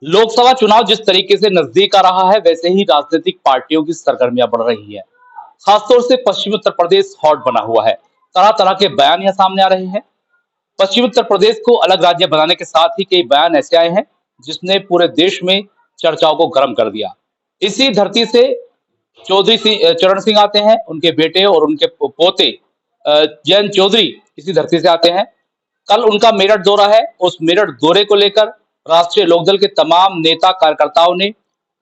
लोकसभा चुनाव जिस तरीके से नजदीक आ रहा है, वैसे ही राजनीतिक पार्टियों की सरगर्मियां बढ़ रही है। खासतौर से पश्चिमी उत्तर प्रदेश हॉट बना हुआ है। तरह तरह के बयान यहाँ सामने आ रहे हैं। पश्चिमी उत्तर प्रदेश को अलग राज्य बनाने के साथ ही कई बयान ऐसे आए हैं जिसने पूरे देश में चर्चाओं को गर्म कर दिया। इसी धरती से चरण सिंह आते हैं, उनके बेटे और उनके पोते जयंत चौधरी इसी धरती से आते हैं। कल उनका मेरठ दौरा है। उस मेरठ दौरे को लेकर राष्ट्रीय लोकदल के तमाम नेता कार्यकर्ताओं ने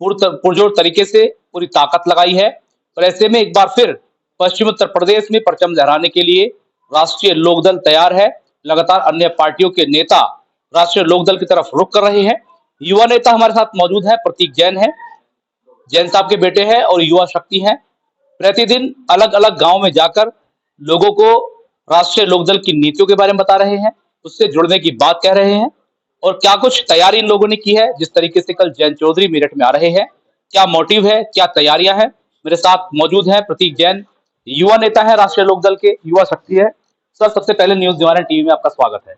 पुरजोर तरीके से पूरी ताकत लगाई है। और ऐसे में एक बार फिर पश्चिम उत्तर प्रदेश में परचम लहराने के लिए राष्ट्रीय लोकदल तैयार है। लगातार अन्य पार्टियों के नेता राष्ट्रीय लोकदल की तरफ रुख कर रहे हैं। युवा नेता हमारे साथ मौजूद है, प्रतीक जैन है, जैन साहब के बेटे हैं और युवा शक्ति हैं। प्रतिदिन अलग अलग गांव में जाकर लोगों को राष्ट्रीय लोकदल की नीतियों के बारे में बता रहे हैं, उससे जुड़ने की बात कह रहे हैं। और क्या कुछ तैयारी इन लोगों ने की है, जिस तरीके से कल जयंत चौधरी मेरठ में आ रहे हैं, क्या मोटिव है, क्या तैयारियां हैं। मेरे साथ मौजूद है प्रतीक जैन, युवा नेता है, राष्ट्रीय लोकदल के, युवा शक्ति है। सर, सबसे पहले न्यूज निवारण टीवी में आपका स्वागत है।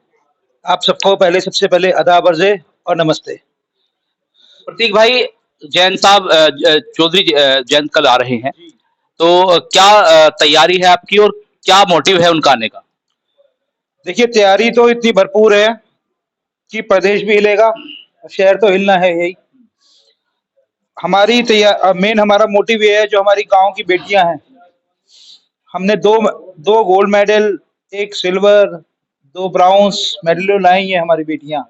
आप सबको सबसे पहले आदाब अर्ज़े और नमस्ते। प्रतीक भाई, जैन साहब चौधरी जयंत कल आ रहे हैं, तो क्या तैयारी है आपकी और क्या मोटिव है उनका आने का? देखिए, तैयारी तो इतनी भरपूर है कि प्रदेश भी हिलेगा, शहर तो हिलना है यही। हमारी मेन हमारा मोटिव ये है, जो हमारी गांव की बेटियां हैं, हमने दो गोल्ड मेडल, एक सिल्वर, दो ब्राउन्स मेडल लाई हैं हमारी बेटियां।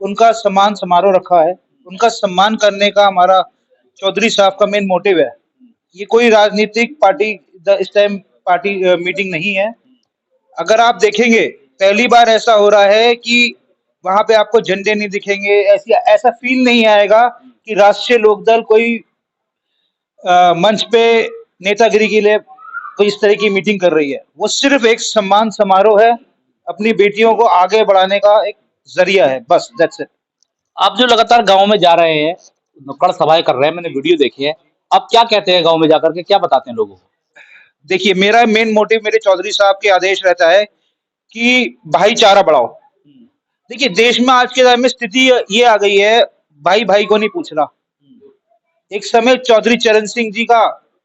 उनका सम्मान समारोह रखा है। उनका सम्मान करने का हमारा चौधरी साहब का मेन मोटिव है। ये कोई राजनीतिक पार्टी इस टाइम पार्टी मीटिंग नहीं है। अगर आप देखेंगे, पहली बार ऐसा हो रहा है कि वहां पे आपको झंडे नहीं दिखेंगे, ऐसा फील नहीं आएगा कि राष्ट्रीय लोकदल कोई मंच पे नेतागिरी के लिए कोई इस तरह की मीटिंग कर रही है। वो सिर्फ एक सम्मान समारोह है, अपनी बेटियों को आगे बढ़ाने का एक जरिया है, बस दैट्स इट। आप जो लगातार गांव में जा रहे हैं, नुक्कड़ सभाएं कर रहे हैं, मैंने वीडियो देखी है, आप क्या कहते हैं गांव में जाकर के, क्या बताते हैं लोगों को? देखिए, मेरा मेन मोटिव मेरे चौधरी साहब के आदेश रहता है कि भाईचारा बढ़ाओ। देखिए, देश में आज के टाइम में स्थिति ये आ गई है, भाई भाई को नहीं पूछ रहा। एक समय चौधरी चरण सिंह जी का,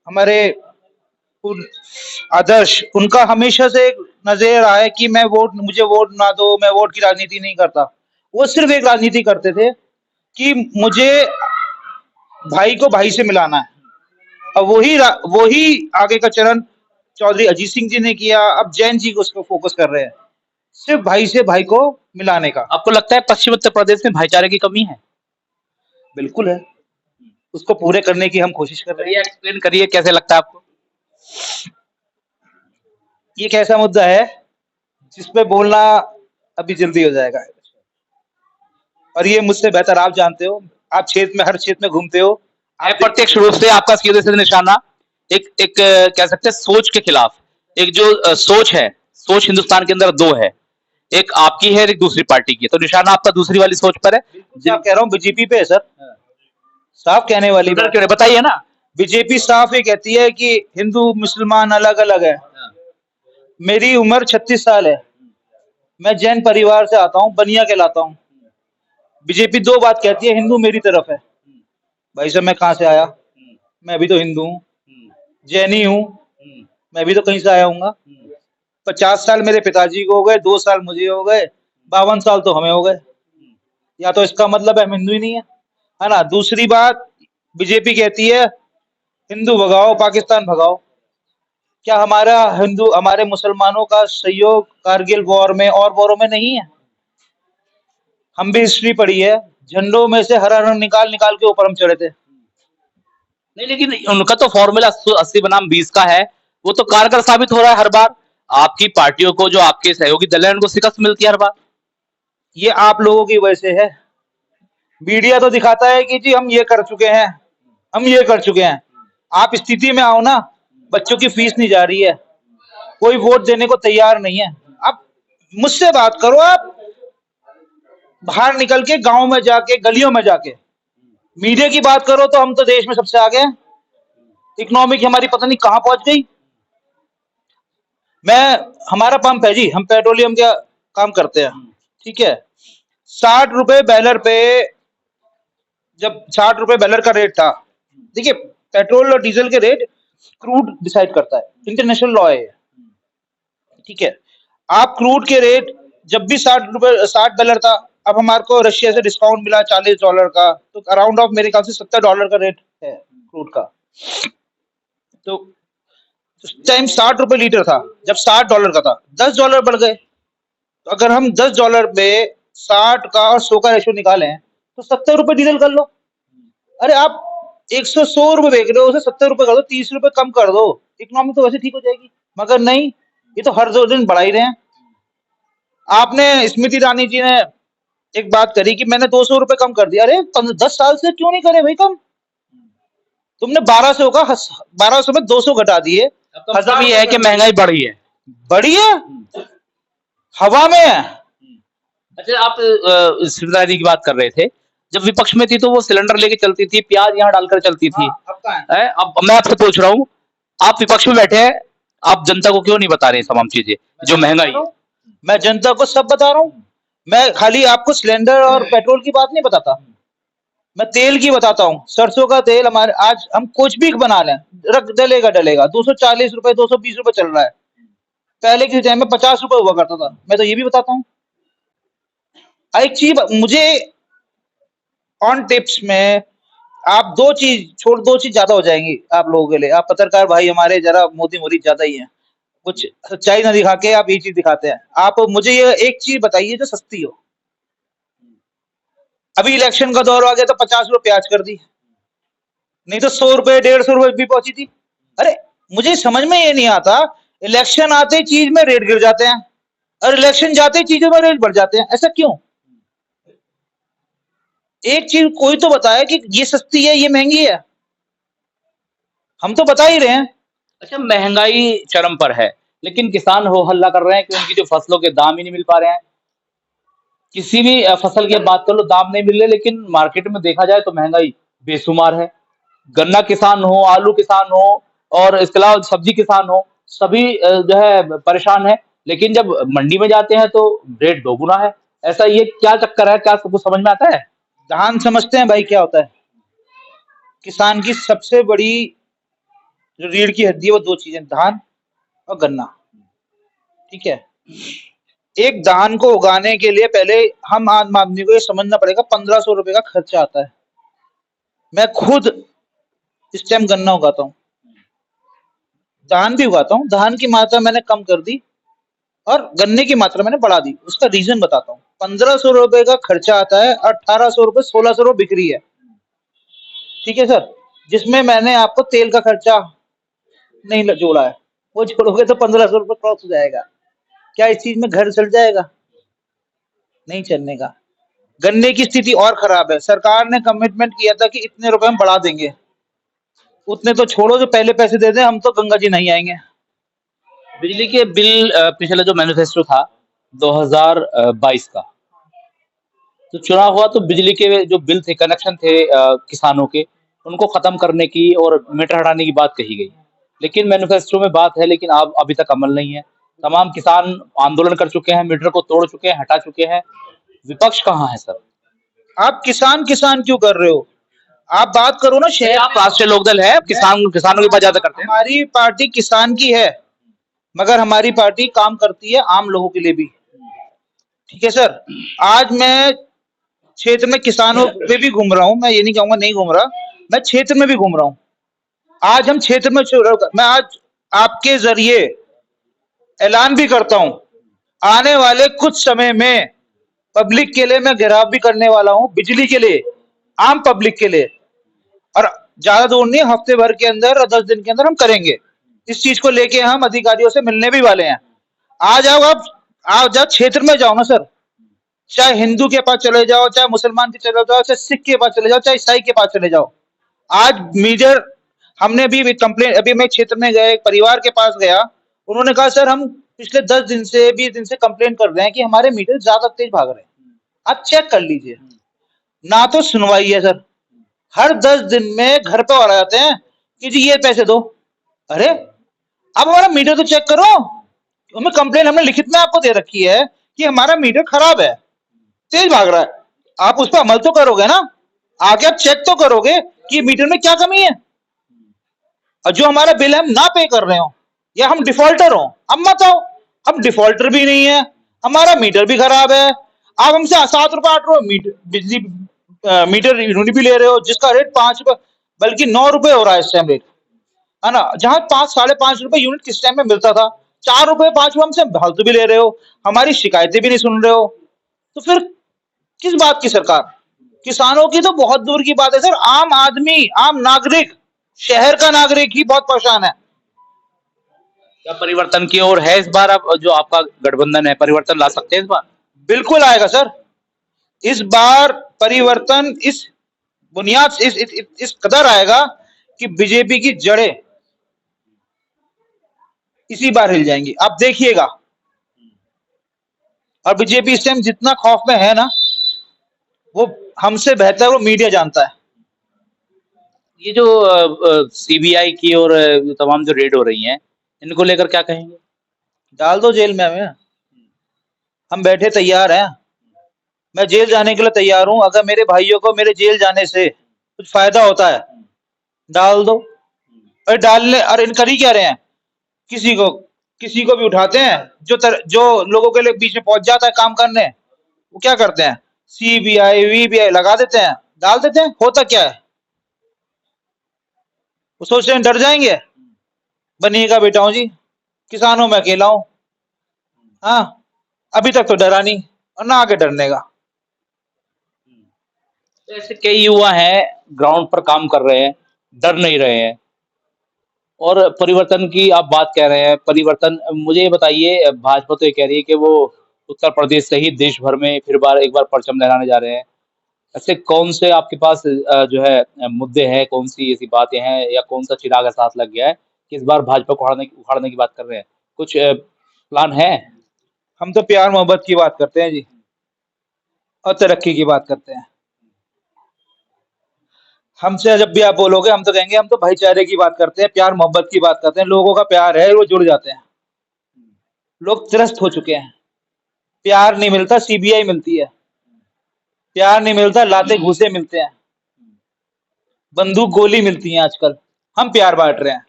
हमारे आदर्श, उनका हमेशा से एक नजरिया रहा है कि मुझे वोट ना दो, मैं वोट की राजनीति नहीं करता। वो सिर्फ एक राजनीति करते थे कि मुझे भाई को भाई से मिलाना है। अब वही आगे का चरण चौधरी अजीत सिंह जी ने किया। अब जैन जी को उस पर फोकस कर रहे हैं, सिर्फ भाई से भाई को मिलाने का। आपको लगता है पश्चिम उत्तर प्रदेश में भाईचारे की कमी है? बिल्कुल है, उसको पूरे करने की हम कोशिश कर रहे हैं। एक्सप्लेन करिए, कैसे लगता है आपको? ये एक ऐसा मुद्दा है जिसपे बोलना अभी जल्दी हो जाएगा, और ये मुझसे बेहतर आप जानते हो। आप हर क्षेत्र में घूमते हो। प्रत्यक्ष रूप से आपका सीधे सीधे निशाना एक कह सकते हैं सोच के खिलाफ। एक जो सोच है, सोच हिंदुस्तान के अंदर दो है, एक आपकी है, एक दूसरी पार्टी की है, तो निशाना आपका दूसरी वाली सोच पर है। क्या कह रहा हूँ, बीजेपी पे है सर। साफ कहने वाली बात क्यों बताइए ना। बीजेपी साफ ये कहती है कि हिंदू मुसलमान अलग अलग है। मेरी उम्र 36 साल है, मैं जैन परिवार से आता हूँ, बनिया कहलाता हूँ। बीजेपी दो बात कहती है, हिंदू मेरी तरफ है। भाई साहब, मैं कहाँ से आया? मैं भी तो हिंदू हूँ, जैनी हूँ, मैं भी तो कहीं से आया हूँ। 50 साल मेरे पिताजी को हो गए, 2 साल मुझे हो गए, 52 साल तो हमें हो गए। या तो इसका मतलब है हम हिंदू ही नहीं है ना। दूसरी बात, बीजेपी कहती है हिंदू भगाओ, पाकिस्तान भगाओ। क्या हमारे मुसलमानों का सहयोग कारगिल वॉर में और वॉरों में नहीं है? हम भी हिस्ट्री पढ़ी है, झंडों में से हरा रंग निकाल निकाल के ऊपर हम चढ़े थे। नहीं, लेकिन उनका तो फॉर्मूला 80 बनाम 20 का है, वो तो कारगर साबित हो रहा है हर बार। आपकी पार्टियों को, जो आपके सहयोगी दल है, उनको शिकस्त मिलती है हर बार। ये आप लोगों की वजह से है। मीडिया तो दिखाता है कि जी हम ये कर चुके हैं, हम ये कर चुके हैं। आप स्थिति में आओ ना, बच्चों की फीस नहीं जा रही है, कोई वोट देने को तैयार नहीं है। आप मुझसे बात करो, आप बाहर निकल के गांव में जाके, गलियों में जाके मीडिया की बात करो, तो हम तो देश में सबसे आगे हैं। इकोनॉमी की हमारी पता नहीं कहां पहुंच गई। हमारा पंप है जी, हम पेट्रोलियम का काम करते हैं, ठीक है। 60 रुपए बैलर पे जब 60 रुपए बैरल का रेट था, देखिए पेट्रोल और डीजल के रेट क्रूड डिसाइड करता है, इंटरनेशनल लॉ है ये, ठीक है। आप क्रूड के रेट जब भी 60 डॉलर था, अब हमारे को रशिया से डिस्काउंट मिला $40 का, तो अराउंड ऑफ मेरे ख्याल से $70 का रेट है क्रूड का। तो उस टाइम 60 रुपए लीटर था, जब $60 का था, $10 बढ़ गए। तो अगर हम $10 में 60 का और 100 का रेशो निकालें तो 70 रुपए डीजल कर लो। अरे आप 100 रुपए बेच रहे हो, उसे 70 रुपए कर दो, 30 रुपए कम कर दो, इकोनॉमी तो वैसे ठीक हो जाएगी। मगर नहीं, ये तो हर 2 दिन बढ़ा ही रहे हैं। आपने स्मृति ईरानी जी ने एक बात करी कि मैंने 200 रुपए कम कर दिया। अरे 10 साल से क्यों नहीं करे भाई कम? तुमने 1200 में 200 घटा दिए। मतलब ये है कि महंगाई बढ़ी है। बढ़ी है, हवा में है। अच्छा, आप स्मृति जी की बात कर रहे थे, जब विपक्ष में थी तो वो सिलेंडर लेके चलती थी, प्याज यहाँ डालकर चलती थी। अब कहाँ है? अब मैं आपसे पूछ रहा हूँ, आप विपक्ष में बैठे हैं, आप जनता को क्यों नहीं बता रहे तमाम चीजें जो महंगाई है? मैं जनता को सब बता रहा हूँ। मैं खाली आपको सिलेंडर और पेट्रोल की बात नहीं बताता, मैं तेल की बताता हूँ। सरसों का तेल हमारे, आज हम कुछ भी बना लें, रख डलेगा 240 रुपए 220 रुपए चल रहा है। पहले के टाइम में 50 रुपए हुआ करता था। मैं तो ये भी बताता हूँ। एक चीज मुझे ऑन टिप्स में, आप दो चीज ज्यादा हो जाएंगी आप लोगों के लिए। आप पत्रकार भाई हमारे जरा मोदी मोदी ज्यादा ही हैं, कुछ सच्चाई ना दिखा के आप ये चीज दिखाते हैं। आप मुझे ये एक चीज बताइए जो सस्ती हो। अभी इलेक्शन का दौर आ गया तो 50 रुपए प्याज कर दी, नहीं तो 100 रुपए 150 रुपए भी पहुंची थी। अरे मुझे समझ में ये नहीं आता, इलेक्शन आते ही चीज में रेट गिर जाते हैं और इलेक्शन जाते ही चीजों में रेट बढ़ जाते हैं, ऐसा क्यों? एक चीज कोई तो बताए कि ये सस्ती है ये महंगी है, हम तो बता ही रहे हैं। अच्छा, महंगाई चरम पर है, लेकिन किसान हो हल्ला कर रहे हैं कि उनकी जो फसलों के दाम ही नहीं मिल पा रहे हैं। किसी भी फसल की बात कर लो, दाम नहीं मिल रहे, लेकिन मार्केट में देखा जाए तो महंगाई बेशुमार है। गन्ना किसान हो, आलू किसान हो और इसके अलावा सब्जी किसान हो, सभी जो है परेशान है। लेकिन जब मंडी में जाते हैं तो रेट दोगुना है। ऐसा ये क्या चक्कर है? क्या सबको समझ में आता है? धान समझते हैं भाई क्या होता है? किसान की सबसे बड़ी जो रीढ़ की हड्डी है वो दो चीजें, धान और गन्ना, ठीक है। एक धान को उगाने के लिए पहले हम आम आदमी को ये समझना पड़ेगा 1500 रुपए का खर्चा आता है। मैं खुद इस टाइम गन्ना उगाता हूँ, धान भी उगाता हूँ। धान की मात्रा मैंने कम कर दी और गन्ने की मात्रा मैंने बढ़ा दी। उसका रीजन बताता हूँ। 1500 रुपए का खर्चा आता है, 1800 रुपए 1600 रुपए बिक्री है, ठीक है सर। जिसमें मैंने आपको तेल का खर्चा नहीं जोड़ा है, वो जोड़ोगे तो 1500 रुपए क्रॉस हो जाएगा। क्या इस चीज में घर चल जाएगा? नहीं चलने का। गन्ने की स्थिति और खराब है। सरकार ने कमिटमेंट किया था कि इतने रुपए हम बढ़ा देंगे, उतने तो छोड़ो, जो पहले पैसे दे दें हम तो गंगा जी नहीं आएंगे। बिजली के बिल, पिछला जो मैनिफेस्टो था 2022 का, तो चुनाव हुआ तो बिजली के जो बिल थे, कनेक्शन थे किसानों के, उनको खत्म करने की और मीटर हटाने की बात कही गई। लेकिन मैनिफेस्टो में बात है, लेकिन अब अभी तक अमल नहीं है। तमाम किसान आंदोलन कर चुके हैं, मीटर को तोड़ चुके हैं, हटा चुके हैं। विपक्ष कहाँ है सर? आप किसान किसान क्यों कर रहे हो? आप बात करो ना शहर। आप राष्ट्रीय लोकदल है, किसानों की बात ज्यादा करते हैं। हमारी पार्टी किसान की है, मगर हमारी पार्टी काम करती है आम लोगों के लिए भी, ठीक है सर। आज मैं क्षेत्र में किसानों पे भी घूम रहा हूँ, मैं ये नहीं कहूंगा नहीं घूम रहा, मैं क्षेत्र में भी घूम रहा हूँ। आज हम क्षेत्र में, मैं आज आपके जरिए ऐलान भी करता हूँ, आने वाले कुछ समय में पब्लिक के लिए मैं घेराव भी करने वाला हूँ, बिजली के लिए, आम पब्लिक के लिए। और ज्यादा दूर नहीं, हफ्ते भर के अंदर और 10 दिन के अंदर हम करेंगे। इस चीज को लेके हम अधिकारियों से मिलने भी वाले हैं। आ जाओ, आप जाओ क्षेत्र में जाओ ना सर, चाहे हिंदू के पास चले जाओ, चाहे मुसलमान के चले जाओ, चाहे सिख के पास चले जाओ, चाहे ईसाई के पास चले जाओ। आज मेजर हमने भी कंप्लेन, अभी मैं क्षेत्र में गया, एक परिवार के पास गया, उन्होंने कहा सर हम पिछले 10 दिन से 20 दिन से कंप्लेन कर रहे हैं कि हमारे मीटर ज्यादा तेज भाग रहे हैं। आप चेक कर लीजिए, ना तो सुनवाई है सर। हर 10 दिन में घर पे आ जाते हैं कि जी ये पैसे दो। अरे अब हमारा मीटर तो चेक करो। हमें कंप्लेन हमने लिखित में आपको दे रखी है कि हमारा मीटर खराब है, तेज भाग रहा है। आप उस पर अमल तो करोगे ना? आगे आप चेक तो करोगे कि मीटर में क्या कमी है, और जो हमारा बिल है हम ना पे कर रहे हो या हम डिफॉल्टर हो, अब मत आओ। हम डिफॉल्टर भी नहीं है, हमारा मीटर भी खराब है, आप हमसे 7 रुपए 8 रुपए मीटर बिजली मीटर यूनिट भी ले रहे हो, जिसका रेट 5 रुपए बल्कि 9 रुपए हो रहा है इस टाइम रेट, है ना। जहां 5 साढ़े 5 रुपए यूनिट किस टाइम में मिलता था, 4 रुपए 5 रुपए हमसे फालतू भी ले रहे हो, हमारी शिकायतें भी नहीं सुन रहे हो, तो फिर किस बात की सरकार। किसानों की तो बहुत दूर की बात है सर, आम आदमी, आम नागरिक, शहर का नागरिक ही बहुत परेशान है। क्या परिवर्तन की ओर है इस बार? अब जो आपका गठबंधन है, परिवर्तन ला सकते हैं इस बार? बिल्कुल आएगा सर, इस बार परिवर्तन इस बुनियाद से इस कदर आएगा कि बीजेपी की जड़ें इसी बार हिल जाएंगी, आप देखिएगा। और बीजेपी इस टाइम जितना खौफ में है ना, वो हमसे बेहतर वो मीडिया जानता है। ये जो सीबीआई की और तमाम जो रेड हो रही हैं, इनको लेकर क्या कहेंगे? डाल दो जेल में हमें, हम बैठे तैयार हैं, मैं जेल जाने के लिए तैयार हूं। अगर मेरे भाइयों को मेरे जेल जाने से कुछ फायदा होता है, डाल दो। अरे डालने, अरे इन कर ही क्या रहे हैं, किसी को भी उठाते हैं जो लोगों के लिए बीच में पहुंच जाता है काम करने, वो क्या करते हैं, सीबीआई वीबीआई लगा देते हैं, डाल देते हैं। होता क्या है, वो सोचते हैं डर जाएंगे, बनिएगा बेटा हूं जी, किसानों में अकेला हूं। हाँ, अभी तक तो डरा नहीं और ना आगे डरने का। तो ऐसे कई युवा हैं, ग्राउंड पर काम कर रहे हैं, डर नहीं रहे हैं, और परिवर्तन की आप बात कह रहे हैं। परिवर्तन, मुझे ये बताइए, भाजपा तो ये कह रही है कि वो उत्तर प्रदेश सहित देश भर में फिर एक बार परचम लहराने जा रहे हैं। ऐसे कौन से आपके पास जो है मुद्दे हैं, कौन सी ऐसी बातें हैं, या कौन सा चिराग ऐसा हाथ लग गया है कि इस बार भाजपा को उखाड़ने की बात कर रहे हैं? कुछ प्लान है? हम तो प्यार मोहब्बत की बात करते हैं जी, और तरक्की की बात करते हैं। हमसे जब भी आप बोलोगे हम तो कहेंगे हम तो भाईचारे की बात करते हैं, प्यार मोहब्बत की बात करते हैं। लोगों का प्यार है, वो जुड़ जाते हैं। लोग त्रस्त हो चुके हैं, प्यार नहीं मिलता सीबीआई मिलती है, प्यार नहीं मिलता लाते घूसे मिलते हैं, बंदूक गोली मिलती है आजकल। हम प्यार बांट रहे हैं।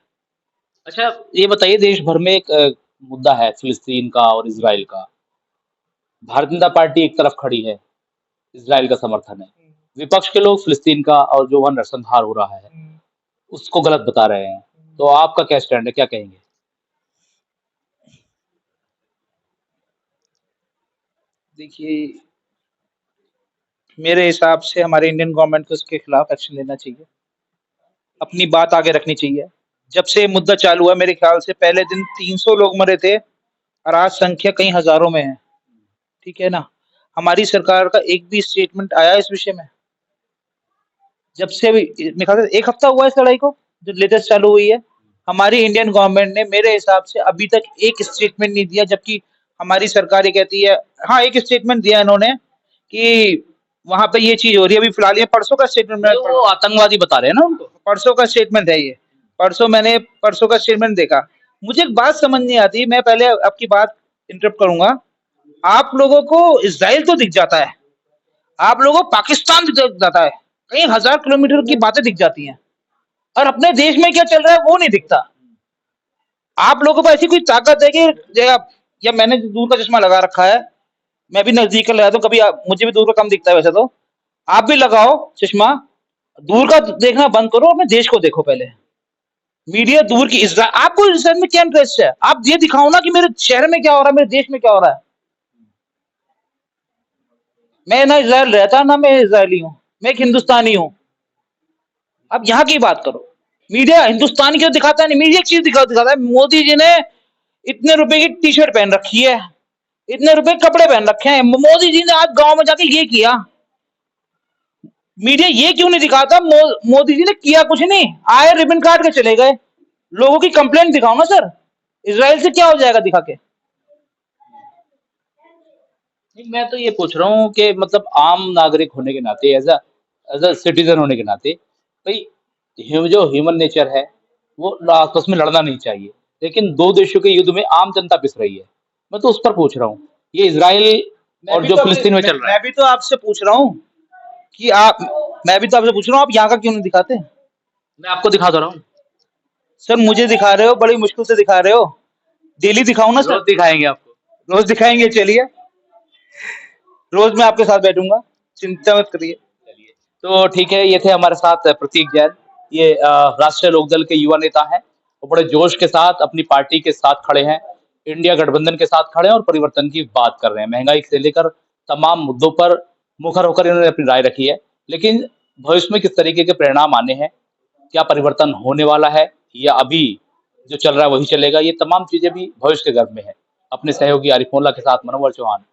अच्छा, ये बताइए, देश भर में एक मुद्दा है फिलिस्तीन का और इजराइल का। भारतीय जनता पार्टी एक तरफ खड़ी है, इजराइल का समर्थन है, विपक्ष के लोग फिलिस्तीन का और जो वहाँ नरसंहार हो रहा है उसको गलत बता रहे हैं। तो आपका क्या स्टैंड है, क्या कहेंगे? देखिए, मेरे हिसाब से हमारे इंडियन गवर्नमेंट को इसके खिलाफ एक्शन लेना चाहिए, अपनी बात आगे रखनी चाहिए। जब से ये मुद्दा चालू हुआ, मेरे ख्याल से पहले दिन 300 लोग मरे थे और आज संख्या कई हजारों में है, ठीक है ना। हमारी सरकार का एक भी स्टेटमेंट आया इस विषय में? जब से अभी मेरे ख्याल से 1 हफ्ता हुआ इस लड़ाई को, जो लेटेस्ट चालू हुई है, हमारी इंडियन गवर्नमेंट ने मेरे हिसाब से अभी तक एक स्टेटमेंट नहीं दिया। जबकि हमारी सरकार ये कहती है, हाँ एक स्टेटमेंट दिया इन्होंने कि वहां पे ये चीज हो रही है। अभी फिलहाल ये परसों का स्टेटमेंट, वो आतंकवादी बता रहे हैं ना उनको। परसों का स्टेटमेंट है ये, परसों का स्टेटमेंट देखा। मुझे एक बात समझ नहीं आती, मैं पहले आपकी बात इंटरप्ट करूंगा। आप लोगों को इजराइल तो दिख जाता है, आप लोगों को पाकिस्तान दिख जाता है, कई हजार किलोमीटर की बातें दिख जाती हैं, और अपने देश में क्या चल रहा है वो नहीं दिखता। आप लोगों को ऐसी कोई ताकत है कि या मैंने दूर का चश्मा लगा रखा है, मैं भी नजदीक का लगाता हूँ कभी, मुझे भी दूर का कम दिखता है वैसे तो। आप भी लगाओ चश्मा, दूर का देखना बंद करो, अपने देश को देखो पहले। मीडिया दूर की, इसराइल, आपको इसराइल में क्या इंटरेस्ट है? आप ये दिखाओ ना कि मेरे शहर में क्या हो रहा है, मेरे देश में क्या हो रहा है। मैं ना इसराइल रहता ना मैं इसराइली हूँ, मैं एक हिंदुस्तानी हूँ। अब यहाँ की बात करो। मीडिया हिंदुस्तानी क्यों दिखाता है? नहीं, मीडिया एक चीज दिखाता है, मोदी जी ने इतने रुपए की टी शर्ट पहन रखी है, इतने रुपए कपड़े पहन रखे हैं, मोदी जी ने आज गांव में जाके ये किया। मीडिया ये क्यों नहीं दिखाता? मोदी जी ने किया कुछ नहीं, आए रिबन काट के चले गए। लोगों की कंप्लेंट दिखाओ ना सर, इजराइल से क्या हो जाएगा दिखा के। नहीं, मैं तो ये पूछ रहा हूँ कि मतलब आम नागरिक होने के नाते, एज अ सिटीजन होने के नाते, भाई जो ह्यूमन नेचर है वो आपस में लड़ना नहीं चाहिए, लेकिन दो देशों के युद्ध में आम जनता पिस रही है। मैं तो उस पर पूछ रहा हूँ, ये इजराइल और जो फिलिस्तीन में चल रहा है। मैं भी तो आपसे पूछ रहा हूँ कि मैं भी तो आपसे पूछ रहा हूँ, आप यहाँ का क्यों नहीं दिखाते? मैं आपको दिखा दे रहा हूँ, सर मुझे दिखा रहे हो, बड़ी मुश्किल से दिखा रहे हो। डेली दिखाऊं ना सर? रोज दिखाएंगे आपको। रोज दिखाएंगे, चलिए रोज मैं आपके साथ बैठूंगा, चिंता मत करिए। चलिए, तो ठीक है, ये थे हमारे साथ प्रतीक जैन। ये राष्ट्रीय लोकदल के युवा नेता हैं। वो बड़े जोश के साथ अपनी पार्टी के साथ खड़े हैं, इंडिया गठबंधन के साथ खड़े हैं और परिवर्तन की बात कर रहे हैं। महंगाई से लेकर तमाम मुद्दों पर मुखर होकर इन्होंने अपनी राय रखी है। लेकिन भविष्य में किस तरीके के परिणाम आने हैं, क्या परिवर्तन होने वाला है या अभी जो चल रहा है वही चलेगा, ये तमाम चीजें भी भविष्य के गर्भ में है। अपने सहयोगी आरिफ मोल्ला के साथ मनोवर चौहान,